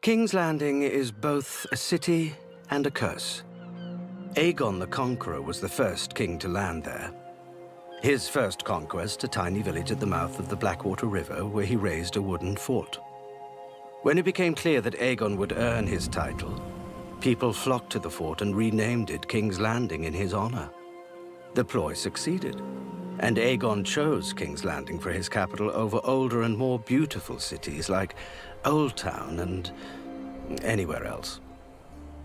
King's Landing is both a city and a curse. Aegon the Conqueror was the first king to land there. His first conquest, a tiny village at the mouth of the Blackwater River, where he raised a wooden fort. When it became clear that Aegon would earn his title, people flocked to the fort and renamed it King's Landing in his honor. The ploy succeeded, and Aegon chose King's Landing for his capital over older and more beautiful cities like Old Town and anywhere else.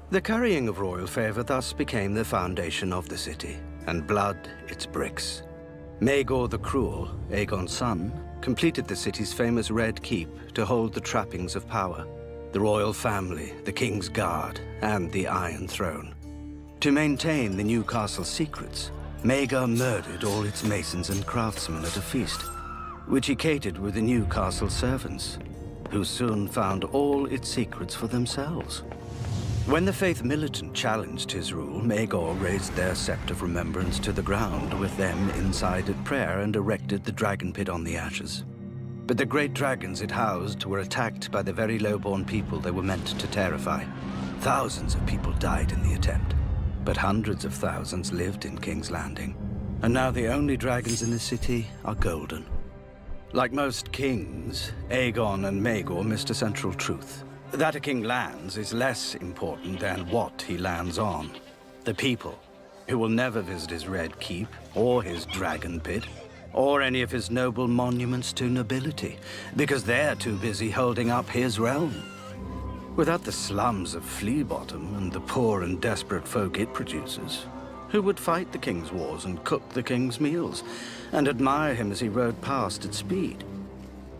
The currying of royal favor thus became the foundation of the city, and blood its bricks. Maegor the Cruel, Aegon's son, completed the city's famous Red Keep to hold the trappings of power, the royal family, the king's guard, and the Iron Throne. To maintain the new castle's secrets, Maegor murdered all its masons and craftsmen at a feast, which he catered with the new castle servants, who soon found all its secrets for themselves. When the Faith Militant challenged his rule, Maegor raised their sept of remembrance to the ground with them inside at prayer and erected the dragon pit on the ashes. But the great dragons it housed were attacked by the very low-born people they were meant to terrify. Thousands of people died in the attempt, but hundreds of thousands lived in King's Landing. And now the only dragons in the city are golden. Like most kings, Aegon and Maegor missed a central truth. That a king lands is less important than what he lands on. The people, who will never visit his Red Keep, or his Dragon Pit, or any of his noble monuments to nobility, because they're too busy holding up his realm. Without the slums of Flea Bottom and the poor and desperate folk it produces, who would fight the king's wars and cook the king's meals, and admire him as he rode past at speed?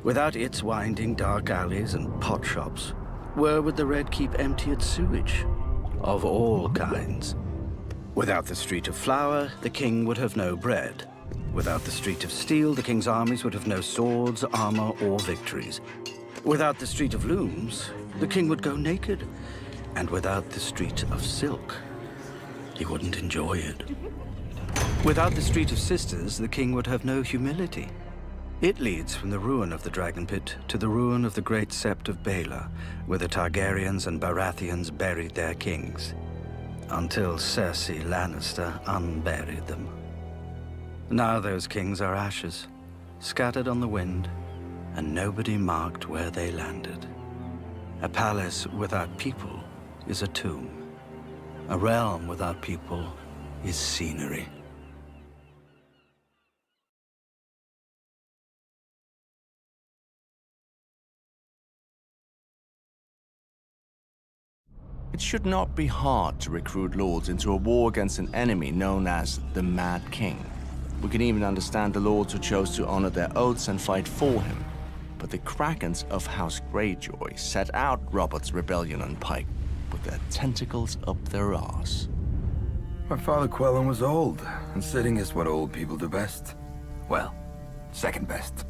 Without its winding dark alleys and pot shops, where would the Red Keep empty its sewage? Of all kinds. Without the Street of Flour, the king would have no bread. Without the Street of Steel, the king's armies would have no swords, armor, or victories. Without the Street of Looms, the king would go naked. And without the Street of Silk, he wouldn't enjoy it. Without the Street of Sisters, the king would have no humility. It leads from the ruin of the Dragon Pit to the ruin of the great Sept of Baelor, where the Targaryens and Baratheons buried their kings, until Cersei Lannister unburied them. Now those kings are ashes, scattered on the wind, and nobody marked where they landed. A palace without people is a tomb. A realm without people is scenery. It should not be hard to recruit lords into a war against an enemy known as the Mad King. We can even understand the lords who chose to honor their oaths and fight for him. But the Krakens of House Greyjoy set out Robert's rebellion on Pike with their tentacles up their arse. My father Quellen was old, and sitting is what old people do best. Well, second best.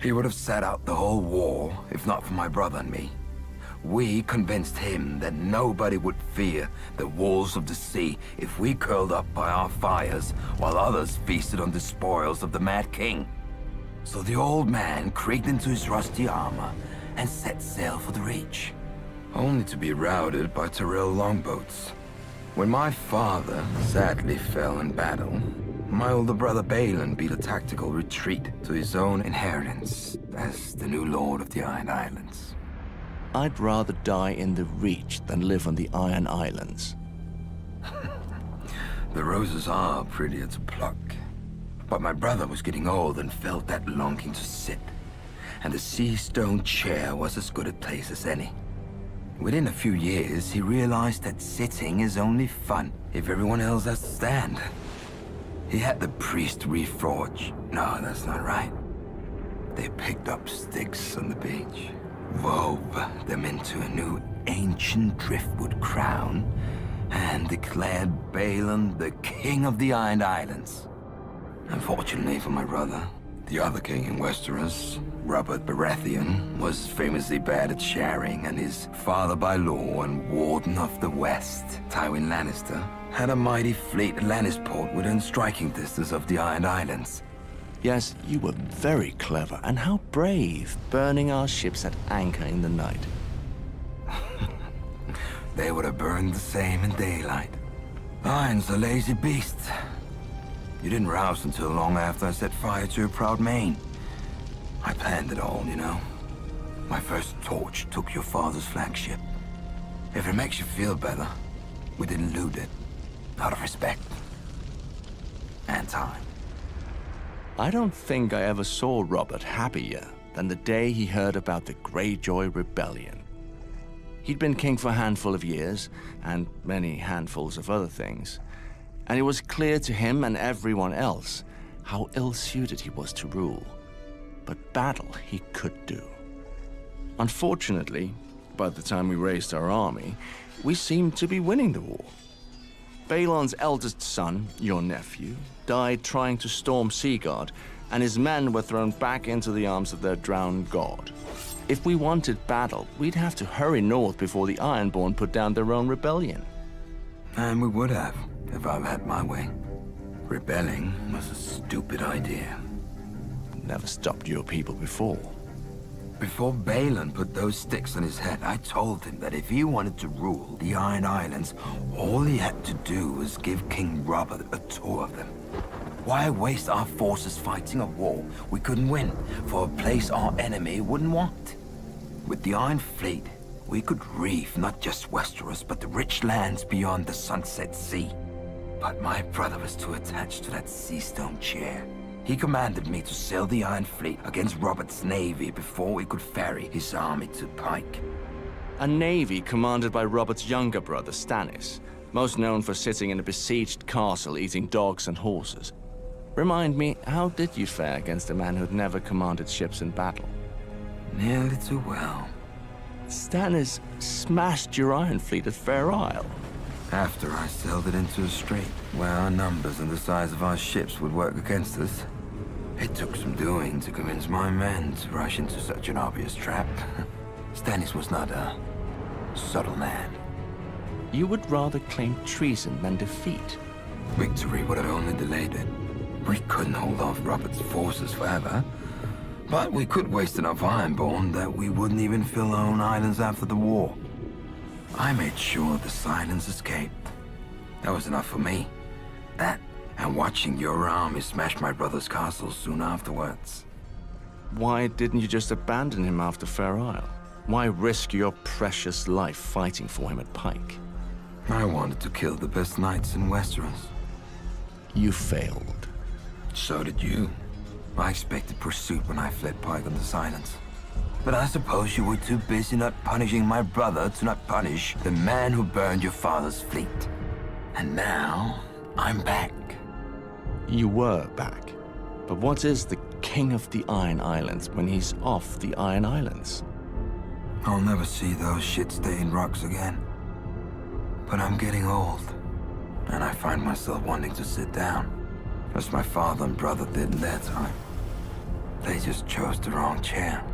He would have sat out the whole war, if not for my brother and me. We convinced him that nobody would fear the wolves of the sea if we curled up by our fires while others feasted on the spoils of the Mad King. So the old man creaked into his rusty armor and set sail for the Reach, only to be routed by Tyrell longboats. When my father sadly fell in battle, my older brother Balon beat a tactical retreat to his own inheritance as the new lord of the Iron Islands. I'd rather die in the Reach than live on the Iron Islands. The roses are prettier to pluck. But my brother was getting old and felt that longing to sit. And the sea stone chair was as good a place as any. Within a few years, he realized that sitting is only fun if everyone else has to stand. He had the priest reforge. No, that's not right. They picked up sticks on the beach, wove them into a new ancient driftwood crown, and declared Balon the king of the Iron Islands. Unfortunately for my brother, the other king in Westeros, Robert Baratheon, was famously bad at sharing, and his father by law and warden of the West, Tywin Lannister, had a mighty fleet at Lannisport within striking distance of the Iron Islands. Yes, you were very clever, and how brave, burning our ships at anchor in the night. they would have burned the same in daylight. Iron's a lazy beast. You didn't rouse until long after I set fire to your proud mane. I planned it all, you know. My first torch took your father's flagship. If it makes you feel better, we didn't loot it. Out of respect. And time. I don't think I ever saw Robert happier than the day he heard about the Greyjoy Rebellion. He'd been king for a handful of years, and many handfuls of other things, and it was clear to him and everyone else how ill-suited he was to rule. But battle he could do. Unfortunately, by the time we raised our army, we seemed to be winning the war. Balon's eldest son, your nephew, died trying to storm Seagard, and his men were thrown back into the arms of their drowned god. If we wanted battle, we'd have to hurry north before the Ironborn put down their own rebellion. And we would have, if I'd had my way. Rebelling was a stupid idea. Never stopped your people before. Before Balon put those sticks on his head, I told him that if he wanted to rule the Iron Islands, all he had to do was give King Robert a tour of them. Why waste our forces fighting a war we couldn't win for a place our enemy wouldn't want? With the Iron Fleet, we could reef not just Westeros, but the rich lands beyond the Sunset Sea. But my brother was too attached to that seastone chair. He commanded me to sail the Iron Fleet against Robert's navy before we could ferry his army to Pike. A navy commanded by Robert's younger brother, Stannis, most known for sitting in a besieged castle eating dogs and horses. Remind me, how did you fare against a man who'd never commanded ships in battle? Nearly too well. Stannis smashed your Iron Fleet at Fair Isle. After I sailed it into a strait, where our numbers and the size of our ships would work against us. It took some doing to convince my men to rush into such an obvious trap. Stannis was not a subtle man. You would rather claim treason than defeat. Victory would have only delayed it. We couldn't hold off Robert's forces forever, but we could waste enough Ironborn that we wouldn't even fill our own islands after the war. I made sure the silence escaped. That was enough for me. That, and watching your army smash my brother's castle soon afterwards. Why didn't you just abandon him after Fair Isle? Why risk your precious life fighting for him at Pike? I wanted to kill the best knights in Westeros. You failed. So did you. I expected pursuit when I fled Pike on the silence. But I suppose you were too busy not punishing my brother to not punish the man who burned your father's fleet. And now, I'm back. You were back. But what is the King of the Iron Islands when he's off the Iron Islands? I'll never see those shit-stained rocks again. But I'm getting old, and I find myself wanting to sit down, as my father and brother did in their time. They just chose the wrong chair.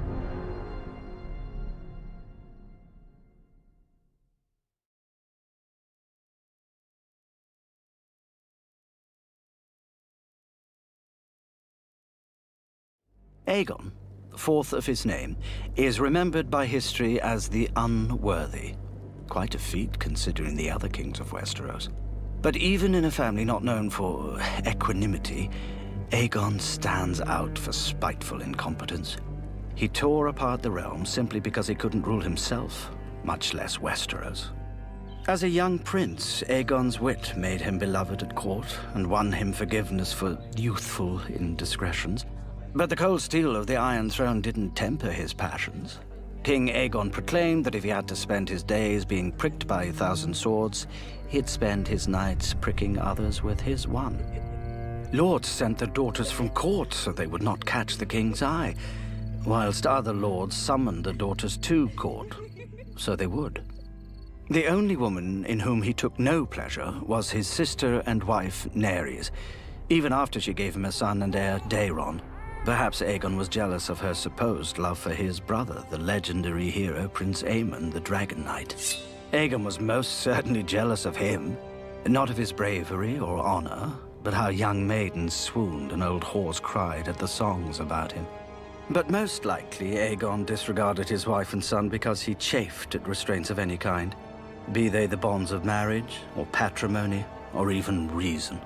Aegon, fourth of his name, is remembered by history as the Unworthy. Quite a feat considering the other kings of Westeros. But even in a family not known for equanimity, Aegon stands out for spiteful incompetence. He tore apart the realm simply because he couldn't rule himself, much less Westeros. As a young prince, Aegon's wit made him beloved at court and won him forgiveness for youthful indiscretions. But the cold steel of the Iron Throne didn't temper his passions. King Aegon proclaimed that if he had to spend his days being pricked by 1,000 swords, he'd spend his nights pricking others with his one. Lords sent their daughters from court so they would not catch the king's eye, whilst other lords summoned their daughters to court, so they would. The only woman in whom he took no pleasure was his sister and wife, Nerys, even after she gave him a son and heir, Daeron. Perhaps Aegon was jealous of her supposed love for his brother, the legendary hero Prince Aemon, the Dragon Knight. Aegon was most certainly jealous of him, not of his bravery or honor, but how young maidens swooned and old whores cried at the songs about him. But most likely Aegon disregarded his wife and son because he chafed at restraints of any kind. be they the bonds of marriage, or patrimony, or even reason.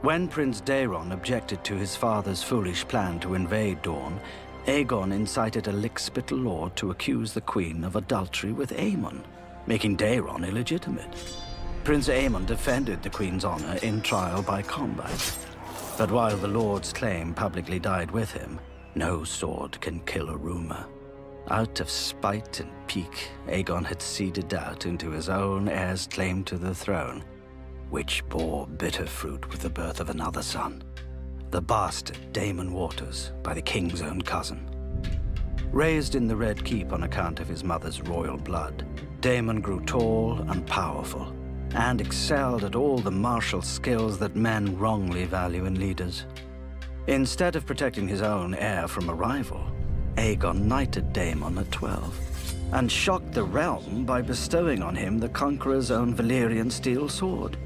When Prince Daeron objected to his father's foolish plan to invade Dorne, Aegon incited a lick-spittle lord to accuse the queen of adultery with Aemon, making Daeron illegitimate. Prince Aemon defended the queen's honor in trial by combat. But while the lord's claim publicly died with him, no sword can kill a rumor. Out of spite and pique, Aegon had seeded doubt into his own heir's claim to the throne, which bore bitter fruit with the birth of another son, the bastard Daemon Waters, by the king's own cousin. Raised in the Red Keep on account of his mother's royal blood, Daemon grew tall and powerful, and excelled at all the martial skills that men wrongly value in leaders. Instead of protecting his own heir from a rival, Aegon knighted Daemon at 12, and shocked the realm by bestowing on him the Conqueror's own Valyrian steel sword.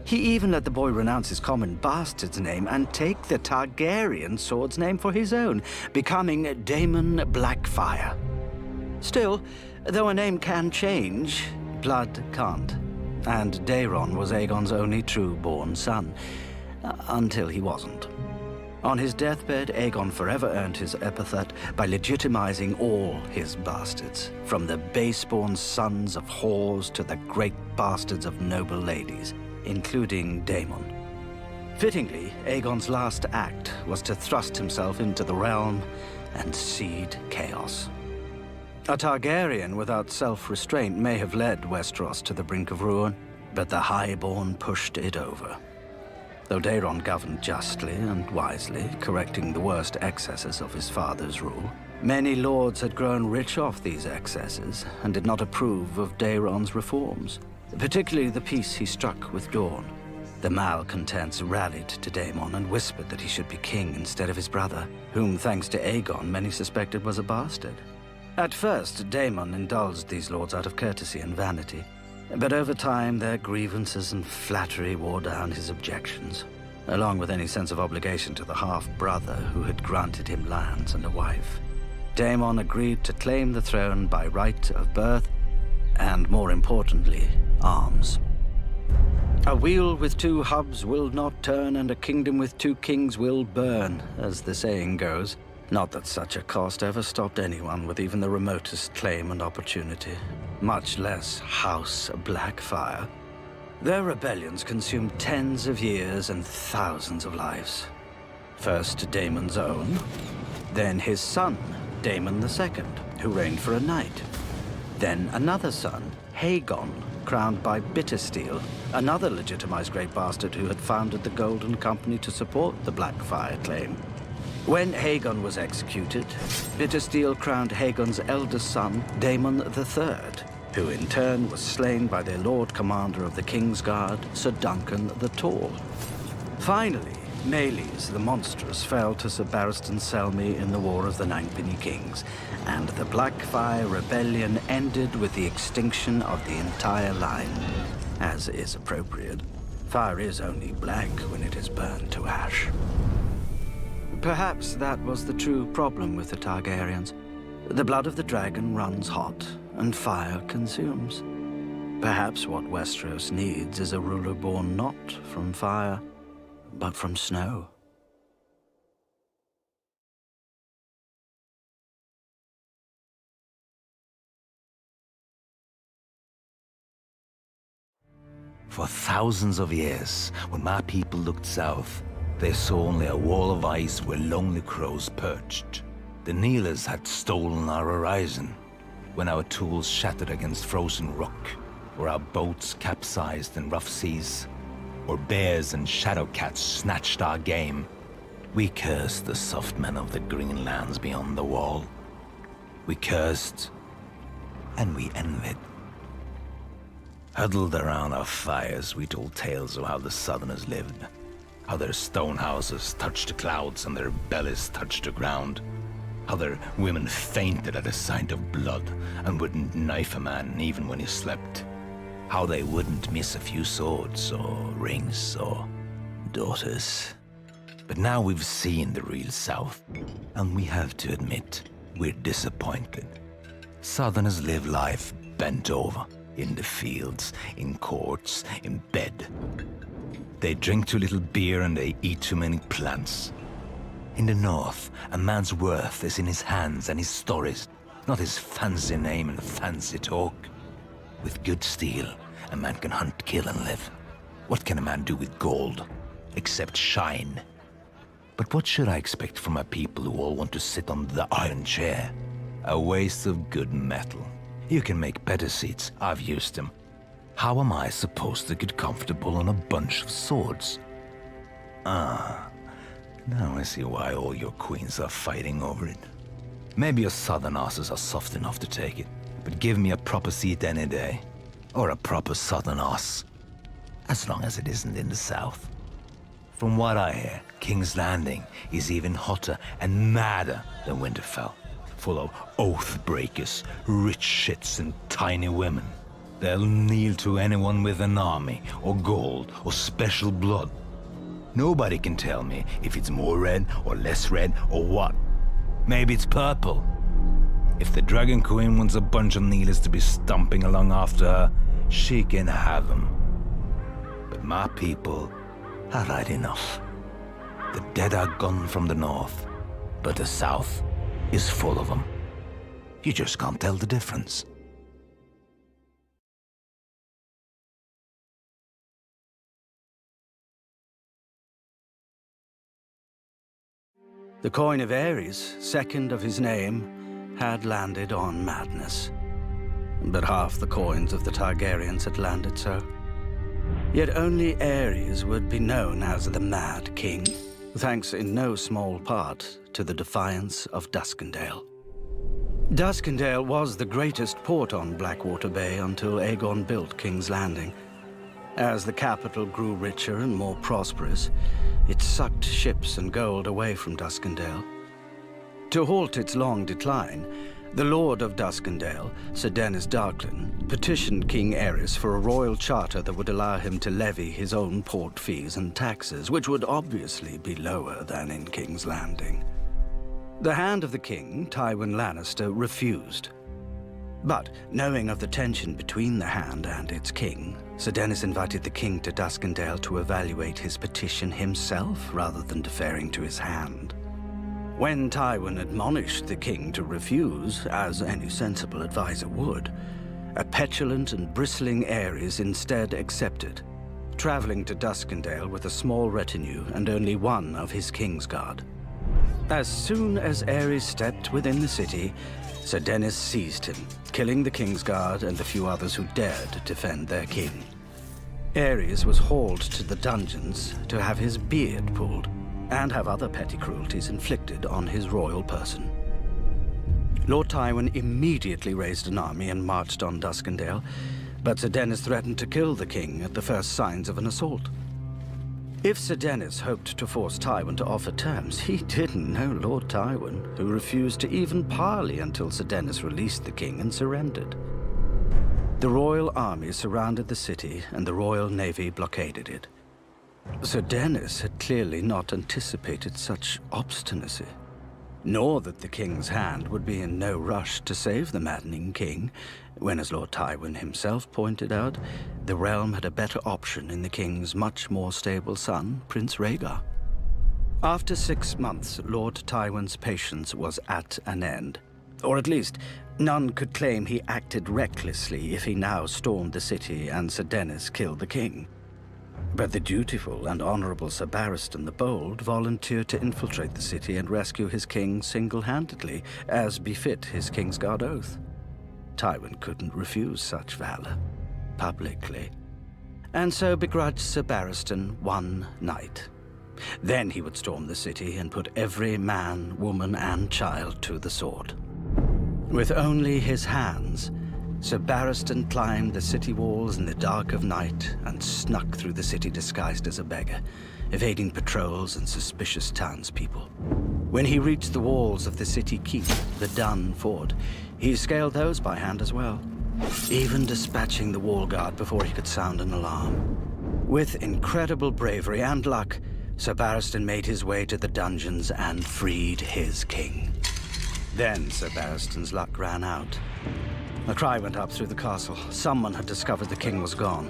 He even let the boy renounce his common bastard's name and take the Targaryen sword's name for his own, becoming Daemon Blackfire. Still, though a name can change, blood can't. And Daeron was Aegon's only true-born son, until he wasn't. On his deathbed, Aegon forever earned his epithet by legitimizing all his bastards, from the base-born sons of whores to the great bastards of noble ladies, including Daemon. Fittingly, Aegon's last act was to thrust himself into the realm and seed chaos. A Targaryen without self-restraint may have led Westeros to the brink of ruin, but the Highborn pushed it over. Though Daeron governed justly and wisely, correcting the worst excesses of his father's rule, many lords had grown rich off these excesses and did not approve of Daeron's reforms, particularly the peace he struck with Dorne. The malcontents rallied to Daemon and whispered that he should be king instead of his brother, whom, thanks to Aegon, many suspected was a bastard. At first, Daemon indulged these lords out of courtesy and vanity, but over time their grievances and flattery wore down his objections, along with any sense of obligation to the half-brother who had granted him lands and a wife. Daemon agreed to claim the throne by right of birth, and more importantly, arms. A wheel with two hubs will not turn, and a kingdom with two kings will burn, as the saying goes. Not that such a cost ever stopped anyone with even the remotest claim and opportunity, much less House Blackfire. Their rebellions consumed tens of years and thousands of lives. First Daemon's own, then his son, Daemon II, who reigned for a night. Then another son, Haegon, crowned by Bittersteel, another legitimized great bastard who had founded the Golden Company to support the Blackfire claim. When Haegon was executed, Bittersteel crowned Haegon's eldest son, Daemon III, who in turn was slain by their Lord Commander of the King's Guard, Sir Duncan the Tall. Finally, Meleys the Monstrous fell to Sir Barristan Selmy in the War of the Ninepennny Kings, and the Blackfire Rebellion ended with the extinction of the entire line, as is appropriate. Fire is only black when it is burned to ash. Perhaps that was the true problem with the Targaryens. The blood of the dragon runs hot, and fire consumes. Perhaps what Westeros needs is a ruler born not from fire, but from snow. For thousands of years, when my people looked south, they saw only a wall of ice where lonely crows perched. The Kneelers had stolen our horizon, when our tools shattered against frozen rock, or our boats capsized in rough seas, or bears and shadow cats snatched our game. We cursed the soft men of the green lands beyond the wall. We cursed, and we envied. Huddled around our fires, we told tales of how the Southerners lived, how their stone houses touched the clouds and their bellies touched the ground, how their women fainted at the sight of blood and wouldn't knife a man even when he slept, how they wouldn't miss a few swords or rings or daughters. But now we've seen the real South, and we have to admit, we're disappointed. Southerners live life bent over, In the fields, in courts, in bed. They drink too little beer and they eat too many plants. In the north, a man's worth is in his hands and his stories, not his fancy name and fancy talk. With good steel, a man can hunt, kill, and live. What can a man do with gold, except shine? But what should I expect from a people who all want to sit on the iron chair? A waste of good metal. You can make better seats, I've used them. How am I supposed to get comfortable on a bunch of swords? Ah, now I see why all your queens are fighting over it. Maybe your southern asses are soft enough to take it, but give me a proper seat any day. Or a proper southern ass. As long as it isn't in the south. From what I hear, King's Landing is even hotter and madder than Winterfell. Full of oath breakers, rich shits, and tiny women. They'll kneel to anyone with an army, or gold, or special blood. Nobody can tell me if it's more red, or less red, or what. Maybe it's purple. If the Dragon Queen wants a bunch of kneelers to be stomping along after her, she can have them. But my people are right enough. The dead are gone from the north, but the south is full of them. You just can't tell the difference. The coin of Ares, second of his name, had landed on madness. But half the coins of the Targaryens had landed so. Yet only Ares would be known as the Mad King, thanks in no small part to the defiance of Duskendale. Duskendale was the greatest port on Blackwater Bay until Aegon built King's Landing. As the capital grew richer and more prosperous, it sucked ships and gold away from Duskendale. To halt its long decline, the Lord of Duskendale, Sir Dennis Darklyn, petitioned King Aerys for a royal charter that would allow him to levy his own port fees and taxes, which would obviously be lower than in King's Landing. The Hand of the King, Tywin Lannister, refused. But, knowing of the tension between the Hand and its king, Sir Dennis invited the king to Duskendale to evaluate his petition himself rather than deferring to his Hand. When Tywin admonished the king to refuse, as any sensible advisor would, a petulant and bristling Aerys instead accepted, traveling to Duskendale with a small retinue and only one of his Kingsguard. As soon as Aerys stepped within the city, Sir Dennis seized him, killing the Kingsguard and the few others who dared defend their king. Aerys was hauled to the dungeons to have his beard pulled, and have other petty cruelties inflicted on his royal person. Lord Tywin immediately raised an army and marched on Duskendale, but Sir Dennis threatened to kill the king at the first signs of an assault. If Sir Dennis hoped to force Tywin to offer terms, he didn't know Lord Tywin, who refused to even parley until Sir Dennis released the king and surrendered. The royal army surrounded the city, and the royal navy blockaded it. Sir Dennis had clearly not anticipated such obstinacy, nor that the king's Hand would be in no rush to save the maddening king, when, as Lord Tywin himself pointed out, the realm had a better option in the king's much more stable son, Prince Rhaegar. After 6 months, Lord Tywin's patience was at an end. Or at least, none could claim he acted recklessly if he now stormed the city and Sir Dennis killed the king. But the dutiful and honorable Sir Barristan the Bold volunteered to infiltrate the city and rescue his king single-handedly, as befit his Kingsguard oath. Tywin couldn't refuse such valor, publicly, and so begrudged Sir Barristan one night. Then he would storm the city and put every man, woman, and child to the sword. With only his hands, Sir Barristan climbed the city walls in the dark of night and snuck through the city disguised as a beggar, evading patrols and suspicious townspeople. When he reached the walls of the city keep, the Dun Fort, he scaled those by hand as well, even dispatching the wall guard before he could sound an alarm. With incredible bravery and luck, Sir Barristan made his way to the dungeons and freed his king. Then Sir Barristan's luck ran out. A cry went up through the castle. Someone had discovered the king was gone.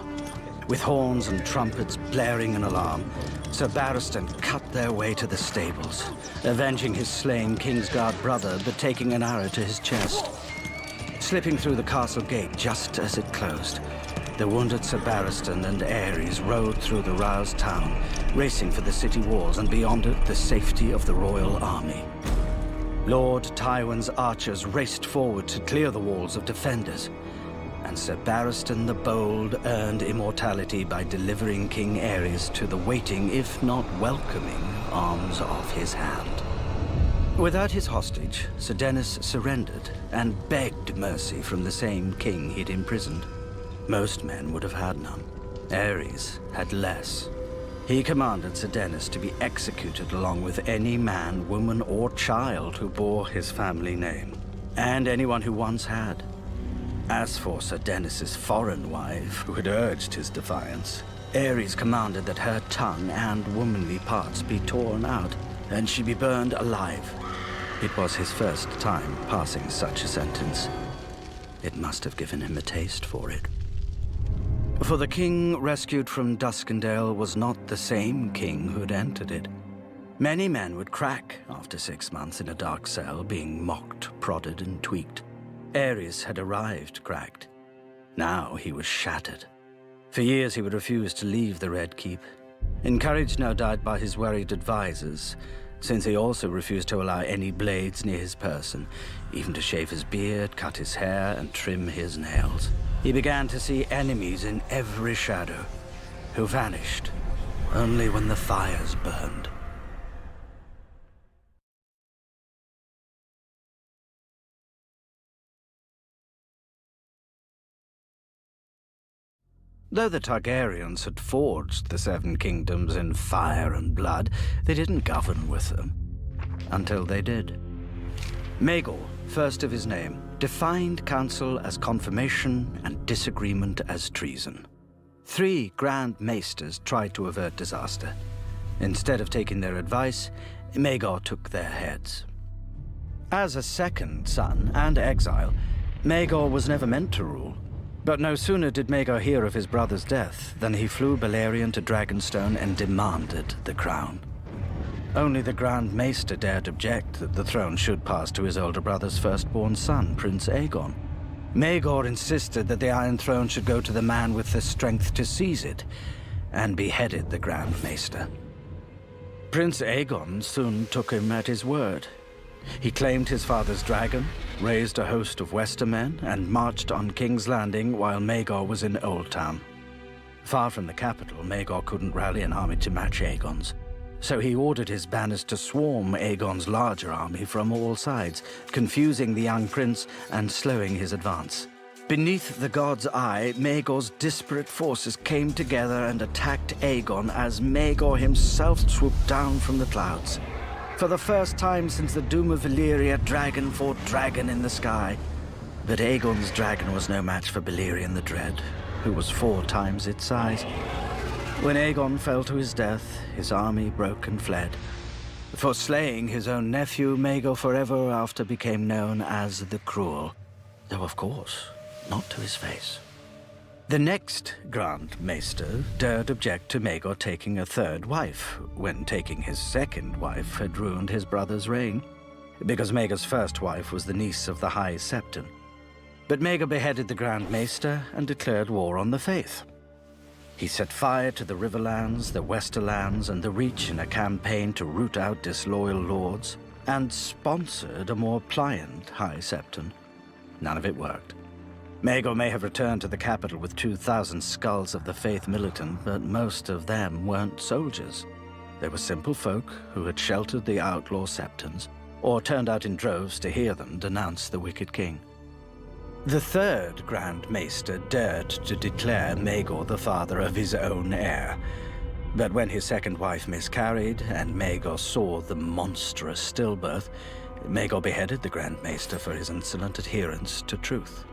With horns and trumpets blaring an alarm, Sir Barristan cut their way to the stables, avenging his slain Kingsguard brother, but taking an arrow to his chest. Slipping through the castle gate just as it closed, the wounded Sir Barristan and Ares rode through the roused town, racing for the city walls and beyond it the safety of the royal army. Lord Tywin's archers raced forward to clear the walls of defenders, and Sir Barristan the Bold earned immortality by delivering King Ares to the waiting, if not welcoming, arms of his hand. Without his hostage, Sir Dennis surrendered and begged mercy from the same king he'd imprisoned. Most men would have had none. Ares had less. He commanded Sir Dennis to be executed along with any man, woman, or child who bore his family name, and anyone who once had. As for Sir Dennis's foreign wife, who had urged his defiance, Ares commanded that her tongue and womanly parts be torn out, and she be burned alive. It was his first time passing such a sentence. It must have given him a taste for it. For the king rescued from Duskendale was not the same king who'd entered it. Many men would crack after 6 months in a dark cell, being mocked, prodded, and tweaked. Ares had arrived cracked. Now he was shattered. For years he would refuse to leave the Red Keep, encouraged no doubt by his worried advisors, since he also refused to allow any blades near his person, even to shave his beard, cut his hair, and trim his nails. He began to see enemies in every shadow, who vanished only when the fires burned. Though the Targaryens had forged the Seven Kingdoms in fire and blood, they didn't govern with them. Until they did. Maegor, first of his name, defined council as confirmation and disagreement as treason. 3 Grand Maesters tried to avert disaster. Instead of taking their advice, Maegor took their heads. As a second son and exile, Maegor was never meant to rule. But no sooner did Maegor hear of his brother's death than he flew Balerion to Dragonstone and demanded the crown. Only the Grand Maester dared object that the throne should pass to his older brother's firstborn son, Prince Aegon. Maegor insisted that the Iron Throne should go to the man with the strength to seize it, and beheaded the Grand Maester. Prince Aegon soon took him at his word. He claimed his father's dragon, raised a host of Westermen, and marched on King's Landing while Maegor was in Old Town. Far from the capital, Maegor couldn't rally an army to match Aegon's. So he ordered his banners to swarm Aegon's larger army from all sides, confusing the young prince and slowing his advance. Beneath the god's eye, Maegor's disparate forces came together and attacked Aegon as Maegor himself swooped down from the clouds. For the first time since the doom of Valyria, dragon fought dragon in the sky. But Aegon's dragon was no match for Balerion the Dread, who was 4 times its size. When Aegon fell to his death, his army broke and fled. For slaying his own nephew, Maegor forever after became known as the Cruel, though of course, not to his face. The next Grand Maester dared object to Maegor taking a 3rd wife, when taking his 2nd wife had ruined his brother's reign, because Maegor's 1st wife was the niece of the High Septon. But Maegor beheaded the Grand Maester and declared war on the Faith. He set fire to the Riverlands, the Westerlands, and the Reach in a campaign to root out disloyal lords, and sponsored a more pliant High Septon. None of it worked. Maegor may have returned to the capital with 2,000 skulls of the Faith militant, but most of them weren't soldiers. They were simple folk who had sheltered the outlaw Septons, or turned out in droves to hear them denounce the wicked king. The 3rd Grand Maester dared to declare Maegor the father of his own heir. But when his 2nd wife miscarried, and Maegor saw the monstrous stillbirth, Maegor beheaded the Grand Maester for his insolent adherence to truth.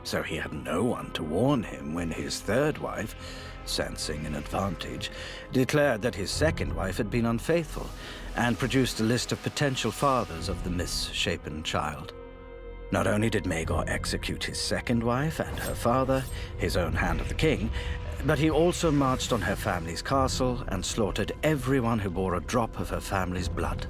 So he had no one to warn him when his 3rd wife, sensing an advantage, declared that his 2nd wife had been unfaithful, and produced a list of potential fathers of the misshapen child. Not only did Maegor execute his second wife and her father, his own Hand of the King, but he also marched on her family's castle and slaughtered everyone who bore a drop of her family's blood.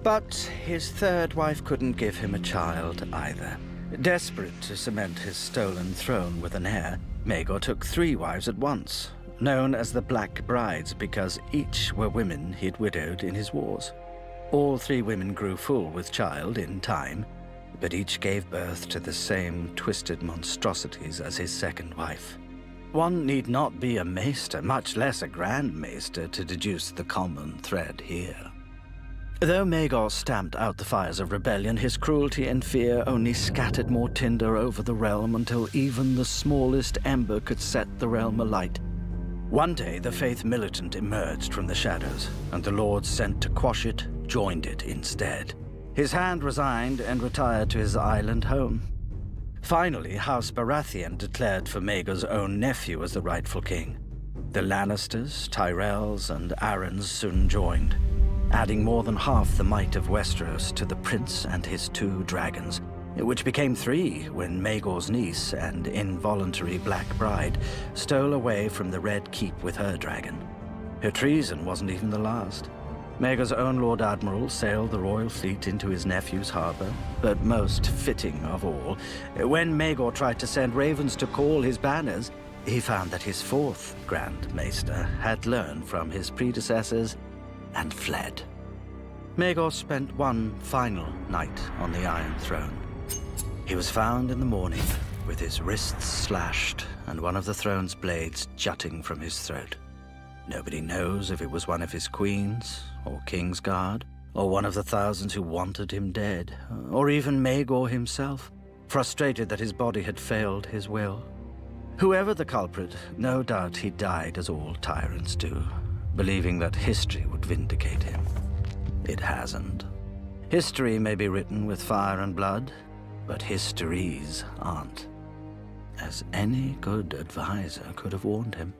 But his third wife couldn't give him a child either. Desperate to cement his stolen throne with an heir, Maegor took 3 wives at once, known as the Black Brides because each were women he'd widowed in his wars. All 3 women grew full with child in time, but each gave birth to the same twisted monstrosities as his second wife. One need not be a maester, much less a grand maester, to deduce the common thread here. Though Maegor stamped out the fires of rebellion, his cruelty and fear only scattered more tinder over the realm until even the smallest ember could set the realm alight. One day, the Faith militant emerged from the shadows, and the lords sent to quash it joined it instead. His hand resigned and retired to his island home. Finally, House Baratheon declared for Maegor's own nephew as the rightful king. The Lannisters, Tyrells, and Arryns soon joined, adding more than half the might of Westeros to the prince and his 2 dragons, which became 3 when Maegor's niece and involuntary Black Bride stole away from the Red Keep with her dragon. Her treason wasn't even the last. Maegor's own Lord Admiral sailed the royal fleet into his nephew's harbor, but most fitting of all, when Maegor tried to send ravens to call his banners, he found that his 4th Grand Maester had learned from his predecessors and fled. Maegor spent one final night on the Iron Throne. He was found in the morning with his wrists slashed and one of the throne's blades jutting from his throat. Nobody knows if it was one of his queens, or Kingsguard, or one of the thousands who wanted him dead, or even Maegor himself, frustrated that his body had failed his will. Whoever the culprit, no doubt he died as all tyrants do, believing that history would vindicate him. It hasn't. History may be written with fire and blood, but histories aren't, as any good advisor could have warned him.